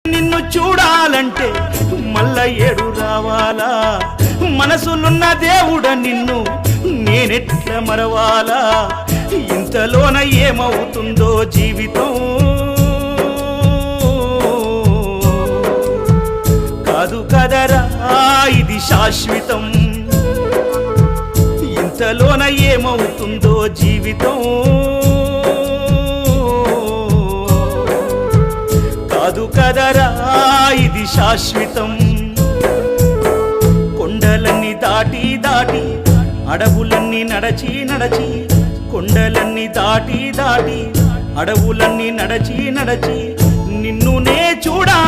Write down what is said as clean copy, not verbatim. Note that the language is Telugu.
నిన్ను చూడాలంటే మల్ల ఏడు రావాలా మనసులున్న దేవుడ నిన్ను నేనెట్ల మరవాలా ఇంతలోన ఏమవుతుందో జీవితం కాదు కదరా ఇది శాశ్వతం ఇంతలోన ఏమవుతుందో జీవితం కాదు కదరా ఇది శాశ్వతం కొండలన్నీ దాటి దాటి అడవులన్నీ నడచి నడచి కొండలన్నీ దాటి దాటి అడవులన్నీ నడచి నడచి నిన్ను నే చూడా